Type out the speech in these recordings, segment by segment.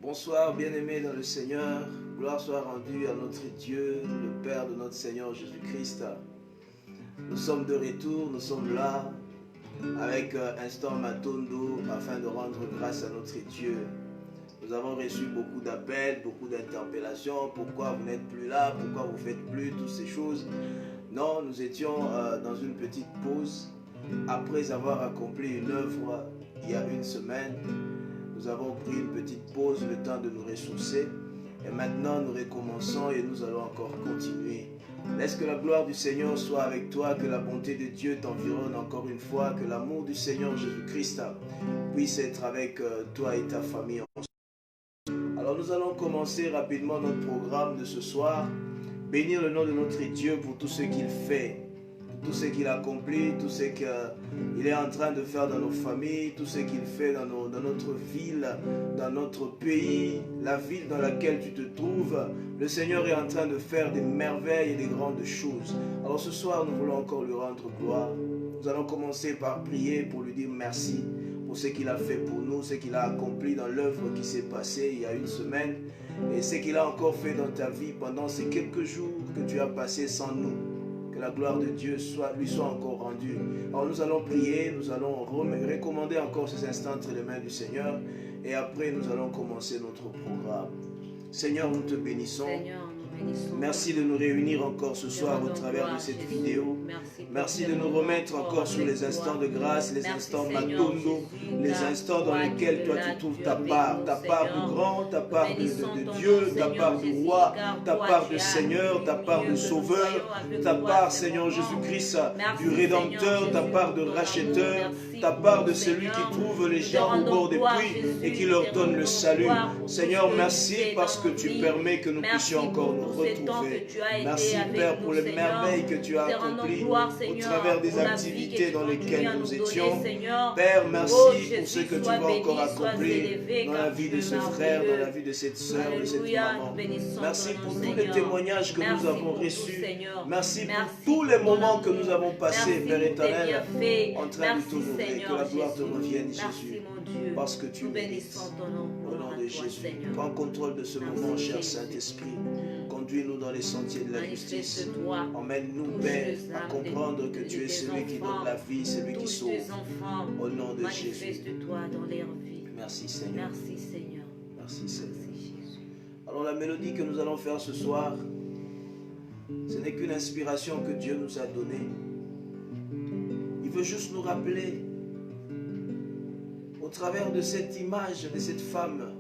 Bonsoir bien-aimés dans le Seigneur, gloire soit rendue à notre Dieu, le Père de notre Seigneur Jésus-Christ. Nous sommes de retour, nous sommes là avec Instant Matondo afin de rendre grâce à notre Dieu. Nous avons reçu beaucoup d'appels, beaucoup d'interpellations. Pourquoi vous n'êtes plus là? Pourquoi vous ne faites plus toutes ces choses? Non, nous étions dans une petite pause. Après avoir accompli une œuvre il y a une semaine, nous avons pris une petite pause, le temps de nous ressourcer. Et maintenant, nous recommençons et nous allons encore continuer. Laisse que la gloire du Seigneur soit avec toi, que la bonté de Dieu t'environne encore une fois, que l'amour du Seigneur Jésus-Christ puisse être avec toi et ta famille. Alors nous allons commencer rapidement notre programme de ce soir. Bénir le nom de notre Dieu pour tout ce qu'il fait, tout ce qu'il accomplit, tout ce qu'il est en train de faire dans nos familles, tout ce qu'il fait dans notre ville, dans notre pays, la ville dans laquelle tu te trouves. Le Seigneur est en train de faire des merveilles et des grandes choses. Alors ce soir, nous voulons encore lui rendre gloire. Nous allons commencer par prier pour lui dire merci pour ce qu'il a fait pour nous, ce qu'il a accompli dans l'œuvre qui s'est passée il y a une semaine et ce qu'il a encore fait dans ta vie pendant ces quelques jours que tu as passés sans nous. Que la gloire de Dieu lui soit encore rendue. Alors nous allons prier, nous allons recommander encore ces instants entre les mains du Seigneur et après nous allons commencer notre programme. Seigneur, nous te bénissons. Seigneur, nous bénissons. Merci de nous réunir encore ce soir au travers de cette vidéo. Merci de nous remettre encore sur les instants de grâce, les instants Matondo, les instants dans lesquels toi tu trouves ta part de grand, ta part de Dieu, ta part de roi, ta part de Seigneur, ta part de Sauveur, ta part, Seigneur Jésus-Christ, du Rédempteur, ta part de racheteur, ta part de celui qui trouve les gens au bord des puits et qui leur donne le salut. Seigneur, merci parce que tu permets que nous puissions encore nous retrouver. Merci Père pour les merveilles que tu as accomplies au travers des activités dans lesquelles nous étions. Père, merci pour ce que tu vas encore accomplir dans la vie de ce frère, dans la vie de cette soeur, de cette maman. Merci pour tous les témoignages que nous avons reçus. Merci pour tous les moments que nous avons passés, Père éternel, en train de t'honorer. Que la gloire te revienne, Jésus, parce que tu mérites. Au nom de Jésus, prends contrôle de ce moment, cher Saint-Esprit. Conduis-nous dans les sentiers de la justice. Emmène-nous, Père, à comprendre que tu es celui qui donne la vie, celui qui sauve. Au nom de Jésus. Merci Seigneur. Merci Seigneur. Merci Seigneur. Alors la mélodie que nous allons faire ce soir, ce n'est qu'une inspiration que Dieu nous a donnée. Il veut juste nous rappeler, au travers de cette image de cette femme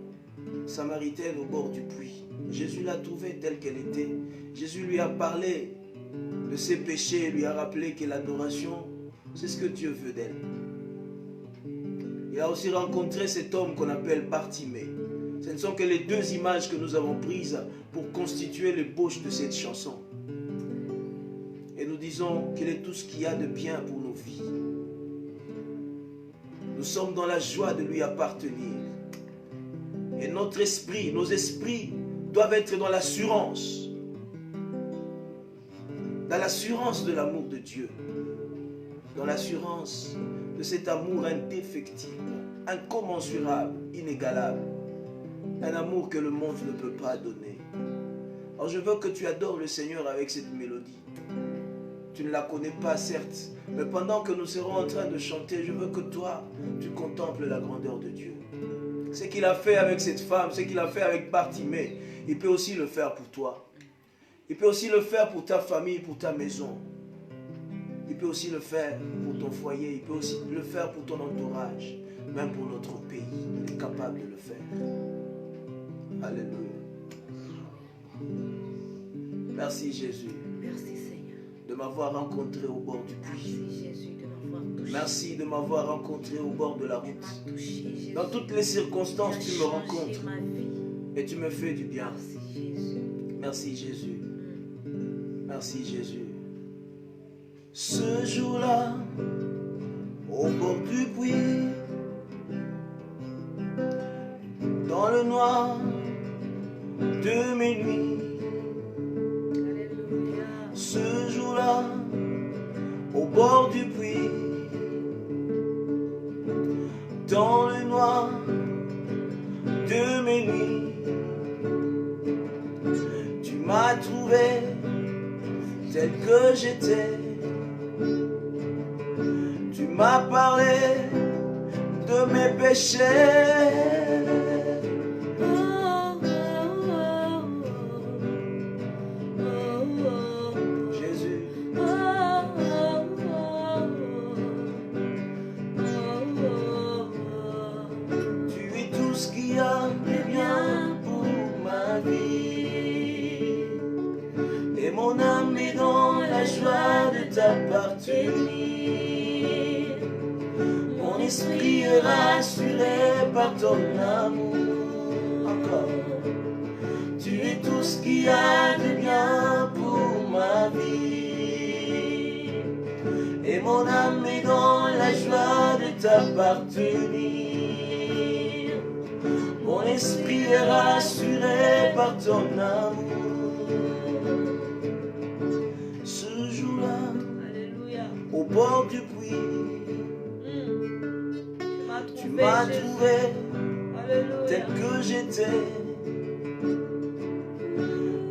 samaritaine au bord du puits, Jésus l'a trouvée telle qu'elle était. Jésus lui a parlé de ses péchés, lui a rappelé que l'adoration, c'est ce que Dieu veut d'elle. Il a aussi rencontré cet homme qu'on appelle Bartimée. Ce ne sont que les deux images que nous avons prises pour constituer l'ébauche de cette chanson. Et nous disons qu'il est tout ce qu'il y a de bien pour nos vies. Nous sommes dans la joie de lui appartenir. Et notre esprit, nos esprits doivent être dans l'assurance. Dans l'assurance de l'amour de Dieu. Dans l'assurance de cet amour indéfectible, incommensurable, inégalable. Un amour que le monde ne peut pas donner. Alors je veux que tu adores le Seigneur avec cette mélodie. Tu ne la connais pas, certes, mais pendant que nous serons en train de chanter, je veux que toi, tu contemples la grandeur de Dieu. Ce qu'il a fait avec cette femme, ce qu'il a fait avec Bartimée, il peut aussi le faire pour toi. Il peut aussi le faire pour ta famille, pour ta maison. Il peut aussi le faire pour ton foyer, il peut aussi le faire pour ton entourage, même pour notre pays. Il est capable de le faire. Alléluia. Merci Jésus. Merci Seigneur. De m'avoir rencontré au bord du puits. Merci Jésus de m'avoir touché. Merci de m'avoir rencontré au bord de la route. Touché, Dans toutes les circonstances, tu me rencontres ma vie. et tu me fais du bien. Merci Jésus. Merci Jésus. Merci Jésus. Ce jour-là, au bord du puits, dans le noir de minuit, Alléluia. ce jour-là, au bord du puits, dans le noir de mes nuits, m'as trouvé tel que j'étais. Tu m'as parlé de mes péchés. Jésus, tu es tout ce qu'il y a de bien pour ma vie. Et mon âme est dans la joie de t'appartenir. Mon esprit est rassuré par ton amour. Encore. Tu es tout ce qu'il y a de bien pour ma vie. Et mon âme est dans la joie de t'appartenir. Mon esprit est rassuré par ton amour. Ce jour-là, au bord du puits, tu m'as trouvé tel que j'étais.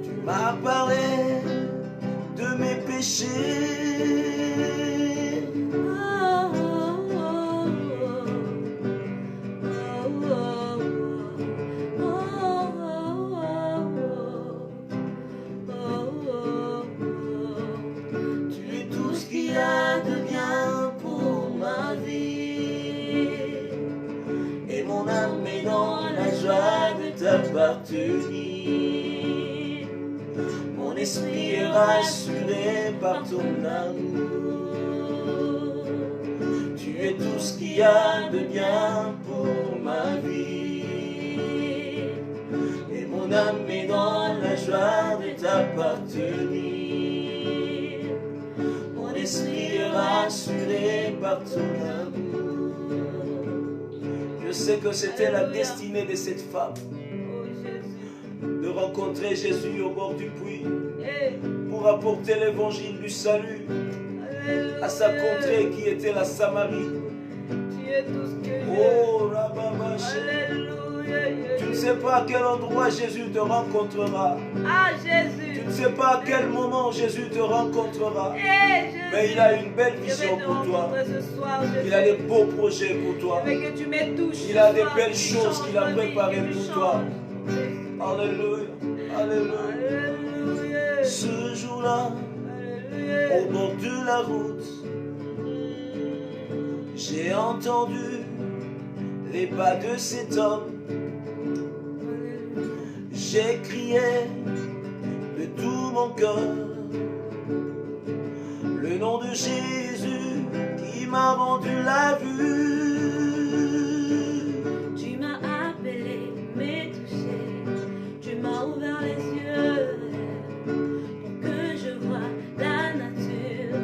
Tu m'as parlé de mes péchés. Tu es tout ce qu'il y a de bien pour ma vie. Et mon âme est dans la joie de t'appartenir. Mon esprit est rassuré par ton amour. Tu es tout ce qu'il y a de bien pour ma vie. Et mon âme est dans la joie de t'appartenir. Mon esprit est rassuré par ton amour. Je sais que c'était la destinée de cette femme de rencontrer Jésus au bord du puits pour apporter l'évangile du salut à sa contrée qui était la Samarie. Oh, Rababaché. Tu ne sais pas à quel endroit Jésus te rencontrera. Ah, Jésus. Tu ne sais pas à quel moment Jésus te rencontrera. Mais il a une belle vision pour toi. Il a des beaux projets pour toi. Il a des belles choses qu'il a préparées pour toi. Alléluia. Alléluia. Ce jour-là, au bord de la route, j'ai entendu les pas de cet homme. J'ai crié de tout mon cœur le nom de Jésus qui m'a rendu la vue. Tu m'as appelé, m'es touché, tu m'as ouvert les yeux pour que je vois la nature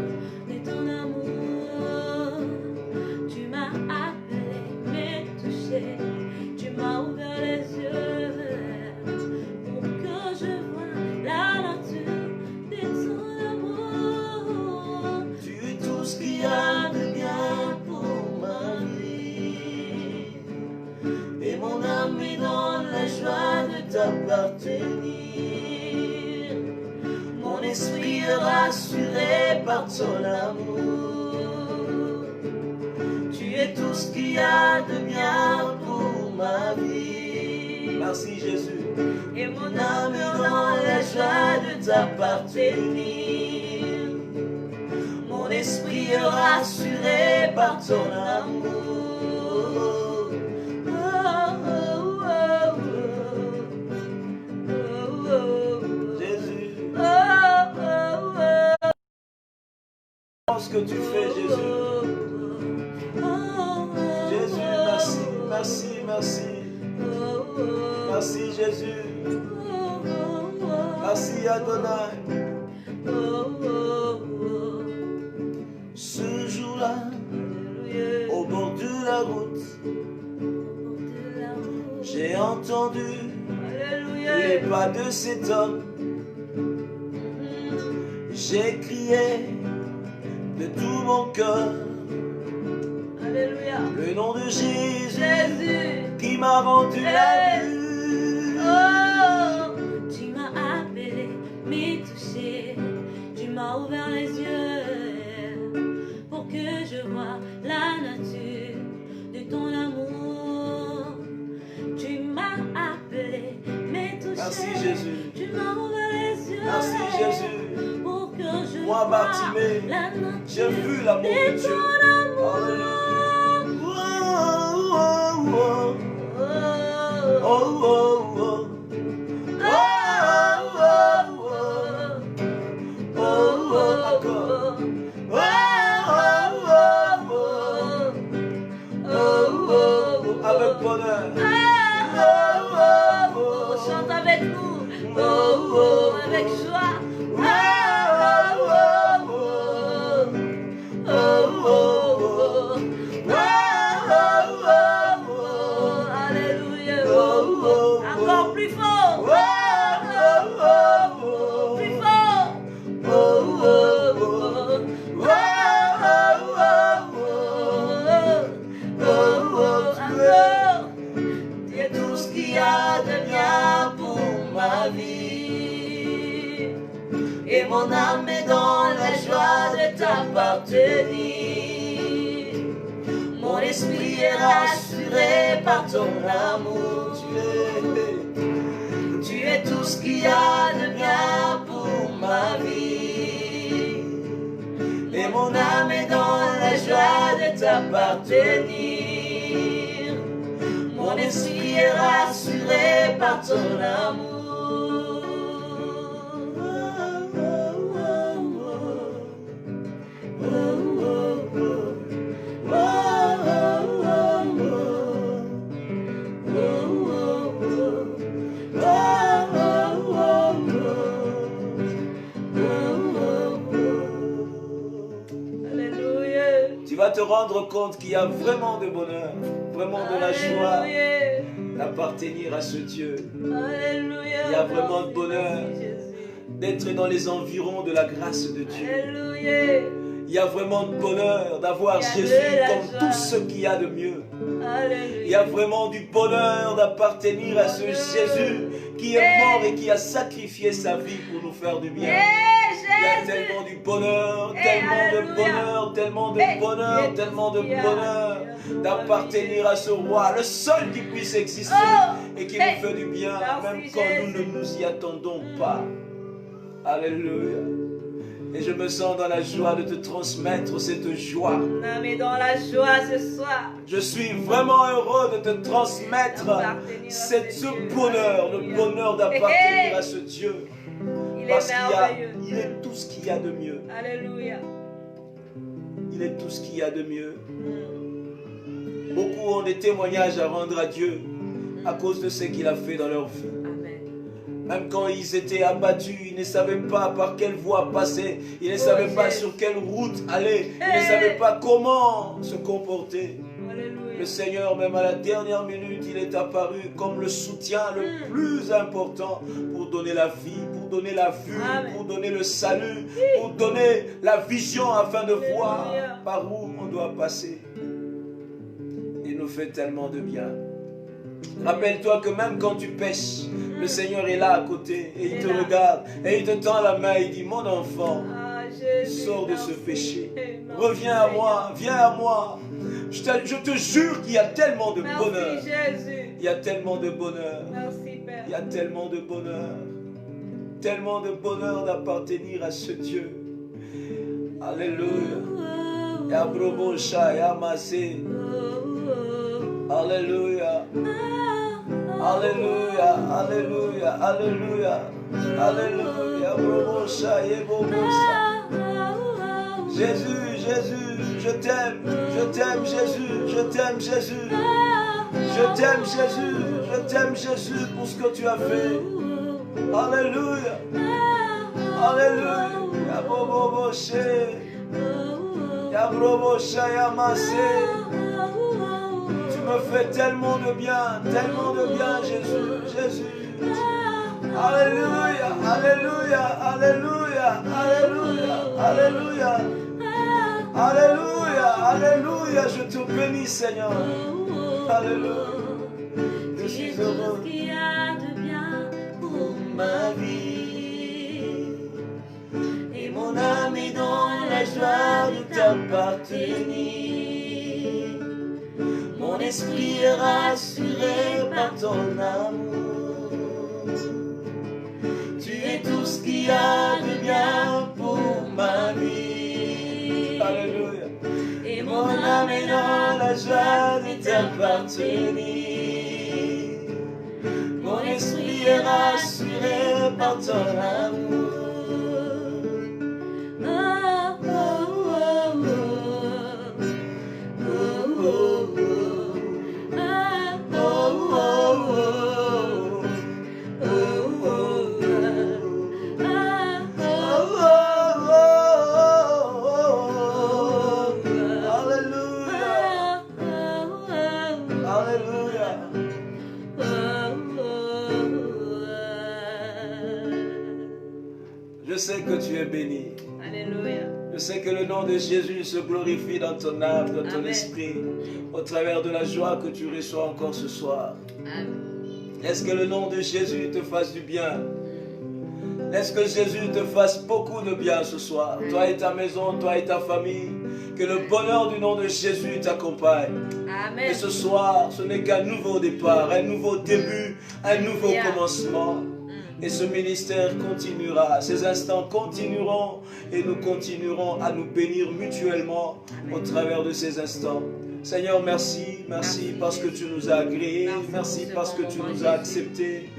de ton amour. Tu m'as appelé, m'es touché, tu m'as ouvert les yeux pour que je vois la nature de ton amour. Tu es tout ce qu'il y a de bien pour ma vie. Et mon âme est dans la joie de t'appartenir. Mon esprit est rassuré par ton amour. Tu es tout ce qu'il y a de bien pour ma vie. Merci Jésus. Et mon Âme est dans la joie de t'appartenir. Mon esprit est rassuré par ton amour. Jésus, ce que tu fais, Jésus. Jésus, merci, merci, merci. Merci, Jésus. Merci, Adonai. Ce jour-là, au bord de la route, j'ai entendu les pas de cet homme. J'ai crié de tout mon cœur le nom de Jésus qui m'a rendu la vue. Oh, tu m'as appelé, Jésus. Tu m'as ouvert les yeux. Merci Jésus. Pour que je Moi, vois Bartimée, la nature j'ai vu l'amour de de Dieu. ton amour. Alléluia. Oh, oh, oh. Oh, Oh, oh, oh. Oh, oh, oh. Oh, oh, encore. Oh, oh, oh. Oh, oh, oh. Avec bonheur. Oh, oh, oh. Chante avec nous. Oh, oh, avec joie. Oh, oh, oh. Oh, oh, oh. Alléluia. Oh, oh, oh. Encore plus fort. Oh, oh, oh. Plus fort. Oh, oh, oh. Oh, oh, oh. Oh, oh, Encore. Tu es tout ce qu'il y a de bien pour ma vie. Et mon âme est dans la joie de t'appartenir. Mon esprit est rassuré par ton amour. Tu es tout ce qu'il y a de bien pour ma vie. Et mon âme est dans la joie de t'appartenir. Mon esprit est rassuré par ton amour. Tu vas te rendre compte qu'il y a vraiment de bonheur, vraiment de la joie d'appartenir à ce Dieu. Alléluia. Il y a vraiment de bonheur Merci, Jésus. d'être dans les environs de la grâce de Dieu. Alléluia. Il y a vraiment de bonheur d'avoir Il y a Jésus de la comme joie. tout ce qu'il y a de mieux. Alléluia. Il y a vraiment du bonheur d'appartenir à ce Jésus qui est mort et qui a sacrifié sa vie pour nous faire du bien. Il y a tellement du bonheur, tellement de bonheur, tellement de bonheur, tellement de bonheur d'appartenir à ce roi, le seul qui puisse exister et qui nous fait du bien, même quand nous ne nous y attendons pas. Alléluia. Et je me sens dans la joie de te transmettre cette joie. Mon âme est dans la joie ce soir. Je suis vraiment heureux de te transmettre ce bonheur, le bonheur d'appartenir à ce Dieu. Il est Parce merveilleux. qu'il est tout ce qu'il y a de mieux. Alléluia. Il est tout ce qu'il y a de mieux. Beaucoup ont des témoignages à rendre à Dieu à cause de ce qu'il a fait dans leur vie. Amen. Même quand ils étaient abattus, ils ne savaient pas par quelle voie passer. Ils ne savaient pas sur quelle route aller. Ils ne savaient pas comment se comporter. Alléluia. Le Seigneur, même à la dernière minute, il est apparu comme le soutien le plus important pour donner la vie, pour donner la vue, Amen. pour donner le salut, pour donner la vision afin de voir par où on doit passer. Il nous fait tellement de bien. Rappelle-toi que même quand tu pêches, le Seigneur est là à côté et il te regarde et il te tend la main et il dit: mon enfant, sors de ce péché, reviens à moi, viens à moi. Je te jure qu'il y a tellement de bonheur. Merci Jésus. Il y a tellement de bonheur. Merci Père. Il y a tellement de bonheur d'appartenir à ce Dieu. Alléluia. Yabrobosha, Yamase. Alléluia. Alléluia. Alléluia. Alléluia. Alléluia. Yabrobosha, Yebobosa. Jésus, Jésus, je t'aime, Jésus, je t'aime, Jésus. Je t'aime, Jésus, je t'aime, Jésus, pour ce que tu as fait. Alléluia. Alléluia. Yaboboboshe. Yabrobosha, Yamase. Tu me fais tellement de bien, Jésus, Jésus. Alléluia, Alléluia, Alléluia, Alléluia, Alléluia. Alléluia, Alléluia, je te bénis, Seigneur. Alléluia. Je suis heureux. Ce qu'il y a de bien pour ma vie. Et mon âme est dans la joie de t'appartenir. Mon esprit est rassuré par ton amour. maintenir. Mon esprit est rassuré par ton amour. Je sais que tu es béni. Alléluia. Je sais que le nom de Jésus se glorifie dans ton âme, dans ton Amen. esprit, au travers de la joie que tu reçois encore ce soir. Amen. Laisse que le nom de Jésus te fasse du bien. Laisse que Jésus te fasse beaucoup de bien ce soir. Toi et ta maison, toi et ta famille. Que le bonheur du nom de Jésus t'accompagne. Amen. Et ce soir, ce n'est qu'un nouveau départ, un nouveau début, un nouveau Alléluia. commencement. Et ce ministère continuera, ces instants continueront et nous continuerons à nous bénir mutuellement au travers de ces instants. Seigneur, merci, merci parce que tu nous as agréés, merci parce que tu nous as acceptés,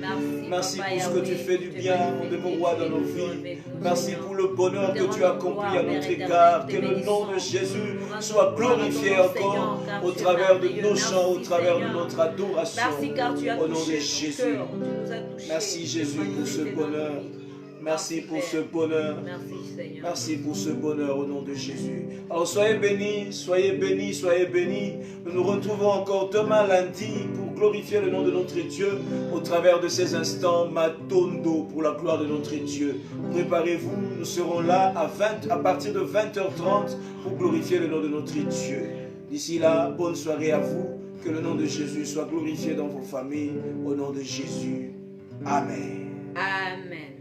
merci pour ce que tu fais du bien, mon démon roi, dans nos vies. Merci pour le bonheur que tu as accompli à notre égard. Que le nom de Jésus soit glorifié encore au travers de nos chants, au travers de notre adoration. Merci car tu as Au nom de touché Jésus. ton cœur, tu nous as touchés. Merci Jésus pour ce bonheur. Merci pour ce bonheur. Merci Seigneur. Merci pour ce bonheur au nom de Jésus. Alors soyez bénis, soyez bénis, soyez bénis. Nous nous retrouvons encore demain lundi pour glorifier le nom de notre Dieu au travers de ces instants Matondo pour la gloire de notre Dieu. Préparez-vous, nous serons là à partir de 20h30 pour glorifier le nom de notre Dieu. D'ici là, bonne soirée à vous. Que le nom de Jésus soit glorifié dans vos familles. Au nom de Jésus. Amen. Amen.